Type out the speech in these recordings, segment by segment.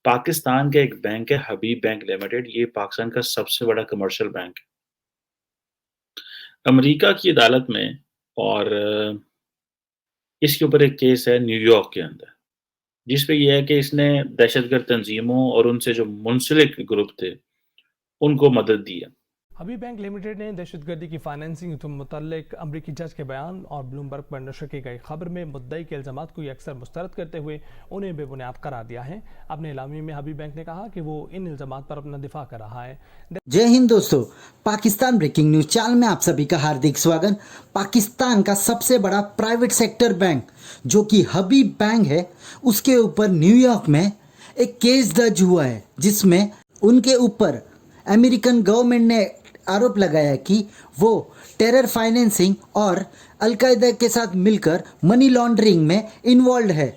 पाकिस्तान का एक बैंक है हबीब बैंक लिमिटेड, ये पाकिस्तान का सबसे बड़ा कमर्शियल बैंक है। अमेरिका की अदालत में और इसके ऊपर एक केस है न्यूयॉर्क के अंदर, जिसपे ये है कि इसने दहशतगर्द तंजीमों और उनसे जो मुंसलिक ग्रुप थे, उनको मदद दी है। हबीब बैंक लिमिटेड ने दहशतगर्दी की फाइनेंसिंग के मुतल्लिक अमरीकी जज के बयान और ब्लूमबर्ग पर नशर की गई खबर में मुद्दई के इल्जामात को अक्सर मुस्तरद करते हुए उन्हें बेबुनियाद करार दिया है। अपने इलामी में हबीब बैंक ने कहा कि वो इन इल्जामात पर अपना दिफा कर रहा है। जय हिंद दोस्तों, पाकिस्तान ब्रेकिंग न्यूज चैनल में आप सभी का हार्दिक स्वागत। पाकिस्तान का सबसे बड़ा प्राइवेट सेक्टर बैंक जो कि हबीब बैंक है, उसके ऊपर न्यूयॉर्क में एक केस दर्ज हुआ है जिसमें उनके ऊपर अमेरिकन गवर्नमेंट ने आरोप लगाया कि वो टेरर फाइनेंसिंग और अलकायदा के साथ मिलकर मनी लॉन्ड्रिंग में इन्वॉल्व है।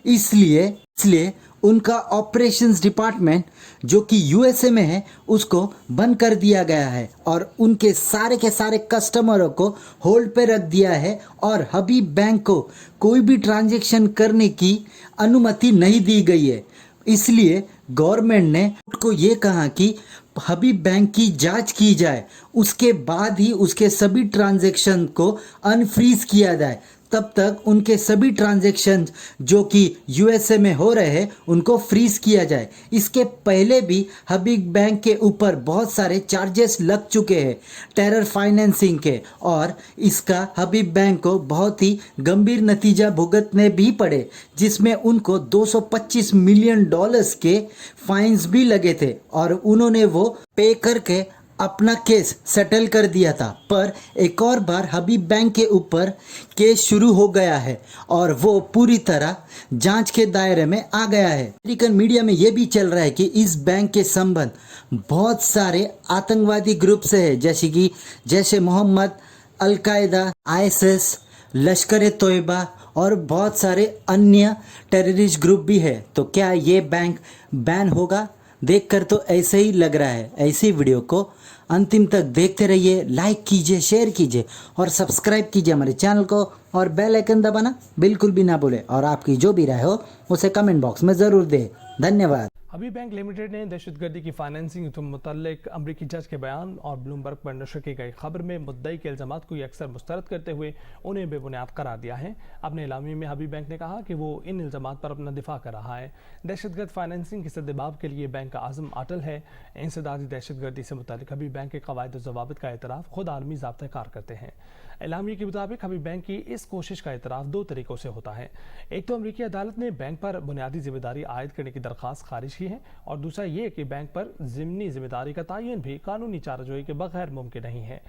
इसलिए इसलिए उनका ऑपरेशंस डिपार्टमेंट जो कि यूएसए में है उसको बंद कर दिया गया है और उनके सारे के सारे कस्टमरों को होल्ड पे रख दिया है और हबीब बैंक को कोई भी ट्रांजैक्शन करने की अनुमति नहीं दी गई है। इसलिए गवर्नमेंट ने को ये कहा कि हबीब बैंक की जांच की जाए, उसके बाद ही उसके सभी ट्रांजैक्शन को अनफ्रीज किया जाए। तब तक उनके सभी ट्रांजैक्शन जो कि यूएसए में हो रहे हैं उनको फ्रीज किया जाए। इसके पहले भी हबीब बैंक के ऊपर बहुत सारे चार्जेस लग चुके हैं टेरर फाइनेंसिंग के, और इसका हबीब बैंक को बहुत ही गंभीर नतीजा भुगतने भी पड़े, जिसमें उनको 225 मिलियन डॉलर्स के फाइन्स भी लगे थे और उन्होंने वो पे करके अपना केस सेटल कर दिया था। पर एक और बार हबीब बैंक के ऊपर केस शुरू हो गया है और वो पूरी तरह जांच के दायरे में आ गया है। अमेरिकन मीडिया में ये भी चल रहा है कि इस बैंक के संबंध बहुत सारे आतंकवादी ग्रुप से है, जैसे कि जैश ए मोहम्मद, अलकायदा, आईएसएस, लश्कर ए तोयबा और बहुत सारे अन्य टेररिस्ट ग्रुप भी है। तो क्या ये बैंक बैन होगा? देखकर तो ऐसे ही लग रहा है। ऐसी वीडियो को अंतिम तक देखते रहिए, लाइक कीजिए, शेयर कीजिए और सब्सक्राइब कीजिए हमारे चैनल को और बेल आइकन दबाना बिल्कुल भी ना भूले और आपकी जो भी राय हो उसे कमेंट बॉक्स में ज़रूर दें। धन्यवाद। हबीब बैंक लिमिटेड ने दहशतगर्दी की फाइनेंसिंग के मुतल्लिक अमरीकी जज के बयान और ब्लूमबर्ग पर नशर की गई खबर में मुद्दई के इल्जामात को अक्सर मुस्तरद करते हुए उन्हें बेबुनियाद करार दिया है। अपने इलामी में हबीब बैंक ने कहा कि वो इन इल्जामात पर अपना दिफा कर रहा है। दहशतगर्द फाइनेंसिंग के सद्देबाब के लिए बैंक का आज़म अटल है। इंसदादी दहशतगर्दी से मुतल्लिक हबीब बैंक के कवायद और ज़वाबित का एतराफ़ खुद आलमी ज़ाब्ते कार करते हैं। इलामी के मुताबिक हबीब बैंक की इस कोशिश का एतराफ़ दो तरीक़ों से होता है। एक तो अमरीकी अदालत ने बैंक पर बुनियादी जिम्मेदारी आयद करने की दरख्वास्त खारिज की है और दूसरा ये कि बैंक पर ज़िमनी जिम्मेदारी का तयन भी कानूनी चाराजोई के बगैर मुमकिन नहीं है।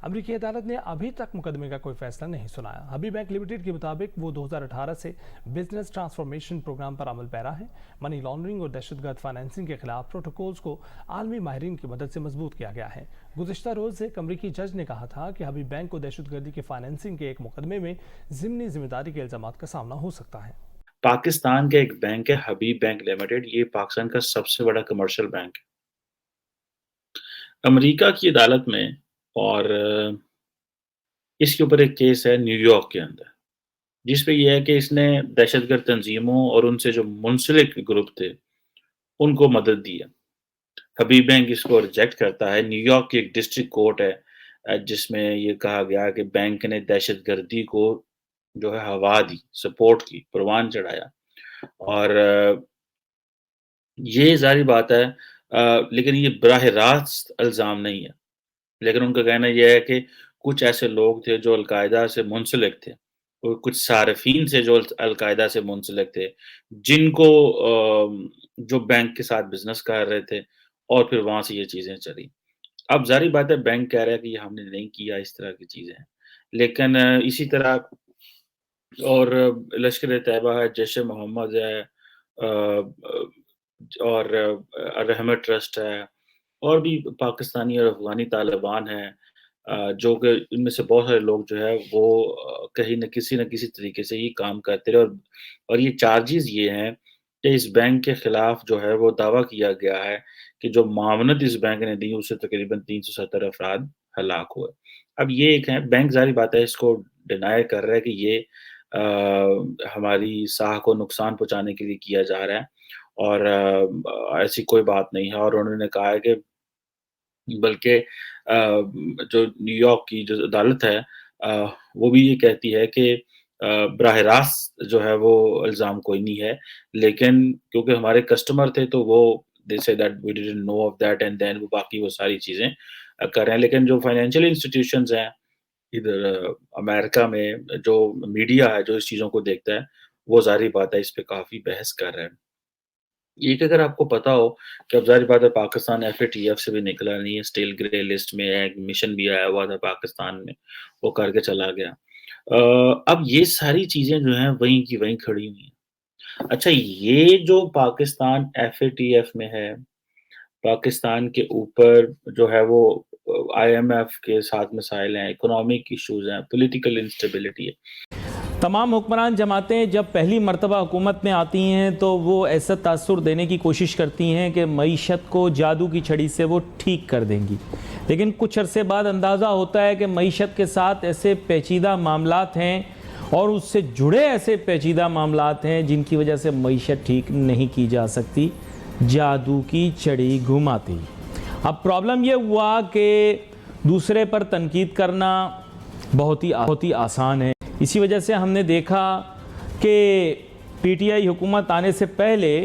अमरीकी अदालत ने अभी तक मुकदमे का कोई फैसला नहीं सुनाया। हबीब बैंक लिमिटेड के मुताबिक वो 2018 से बिजनेस ट्रांसफॉर्मेशन प्रोग्राम पर अमल पैरा है। मनी लॉन्ड्रिंग और दहशतगर्द फाइनेंसिंग के खिलाफ प्रोटोकॉल्स को आलमी माहिरीन की मदद से मजबूत किया गया है। गुज़िश्ता रोज़ एक अमरीकी जज ने कहा था कि हबीब बैंक को दहशतगर्दी की फाइनेंसिंग के एक मुकदमे में ज़िमनी जिम्मेदारी के इल्जामात का सामना हो सकता है। पाकिस्तान का एक बैंक है हबीब बैंक लिमिटेड, ये पाकिस्तान का सबसे बड़ा कमर्शियल बैंक है। अमेरिका की अदालत में और इसके ऊपर एक केस है न्यूयॉर्क के अंदर, जिसपे ये है कि इसने दहशतगर्द तंजीमों और उनसे जो मुंसलिक ग्रुप थे, उनको मदद दी है। हबीब बैंक इसको रिजेक्ट करता है। न्यूयॉर्क की एक डिस्ट्रिक्ट कोर्ट है जिसमें ये कहा गया कि बैंक ने दहशतगर्दी को जो है हवा दी, सपोर्ट की, परवान चढ़ाया और ये ज़ाहिर बात है लेकिन ये बराह रास्त इल्ज़ाम नहीं है। लेकिन उनका कहना ये है कि कुछ ऐसे लोग थे जो अल-कायदा से मुंसलिक थे और कुछ सारिफ़ीन से जो अल-कायदा से मुंसलिक थे, जिनको जो बैंक के साथ बिज़नेस कर रहे थे और फिर वहाँ से ये चीज़ें चली। अब ज़ाहिर बात है बैंक कह रहा है कि ये हमने नहीं किया, इस तरह की चीज़ें हैं। लेकिन इसी तरह और लश्कर-ए-तैयबा है, जैश-ए-मोहम्मद है और रहमत ट्रस्ट है और भी पाकिस्तानी और अफ़गानी तालिबान हैं जो कि इनमें से बहुत सारे लोग जो है वो कहीं न किसी तरीके से ही काम करते रहे और ये चार्जेज़ ये हैं कि इस बैंक के खिलाफ जो है वो दावा किया गया है कि जो मावनत इस बैंक ने दी उससे तकरीबन 370 अफ़राद हलाक हुए। अब ये एक है बैंक ज़ाहिर बात है इसको डिनाई कर रहा है कि ये हमारी साख को नुकसान पहुँचाने के लिए किया जा रहा है और ऐसी कोई बात नहीं है और उन्होंने कहा है कि बल्कि जो न्यूयॉर्क की जो अदालत है वो भी ये कहती है कि बराह रास्त जो है वो इल्ज़ाम कोई नहीं है, लेकिन क्योंकि हमारे कस्टमर थे तो वो they said that we didn't know of that and then वो बाकी वो सारी चीज़ें कर रहे हैं। लेकिन जो फाइनेंशियल इंस्टीट्यूशंस हैं इधर अमेरिका में जो मीडिया है जो इस चीज़ों को देखता है, वो ज़ाहिर-सी बात है इस पे काफ़ी बहस कर रहा है। एक अगर आपको पता हो कि अब ज़ाहिर बात है पाकिस्तान एफएटीएफ से भी निकला नहीं है, स्टिल ग्रे लिस्ट में है, एक मिशन भी आया हुआ था पाकिस्तान में, वो करके चला गया। अब ये सारी चीज़ें जो हैं वहीं की वहीं खड़ी हुई हैं। अच्छा ये जो पाकिस्तान एफएटीएफ में है, पाकिस्तान के ऊपर जो है वो आईएमएफ के साथ मसाइल हैं, इकोनॉमिक इश्यूज़ हैं, पॉलिटिकल इंस्टेबिलिटी है। तमाम हुक्मरान जमातें जब पहली मरतबा हुकूमत में आती हैं तो वो ऐसा तासुर देने की कोशिश करती हैं कि मईशत को जादू की छड़ी से वो ठीक कर देंगी, लेकिन कुछ अरसे बाद अंदाज़ा होता है कि मईशत के साथ ऐसे पेचीदा मामलात हैं और उससे जुड़े ऐसे पेचीदा मामलात हैं जिनकी वजह से मईशत ठीक नहीं की जा सकती, जादू की छड़ी घुमाती। अब प्रॉब्लम ये हुआ कि दूसरे पर तनकीद करना बहुत ही आसान है। इसी वजह से हमने देखा कि पीटीआई हुकूमत आने से पहले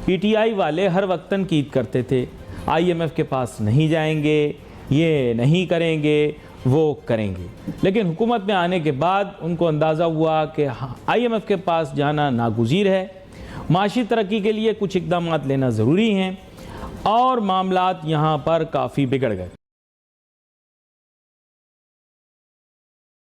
पीटीआई वाले हर वक्त तनकीद करते थे, आईएमएफ के पास नहीं जाएंगे, ये नहीं करेंगे, वो करेंगे। लेकिन हुकूमत में आने के बाद उनको अंदाज़ा हुआ कि आईएमएफ के पास जाना नागुज़ीर है, माशी तरक्की के लिए कुछ इक़दामात लेना ज़रूरी हैं और मामलात यहाँ पर काफ़ी बिगड़ गए।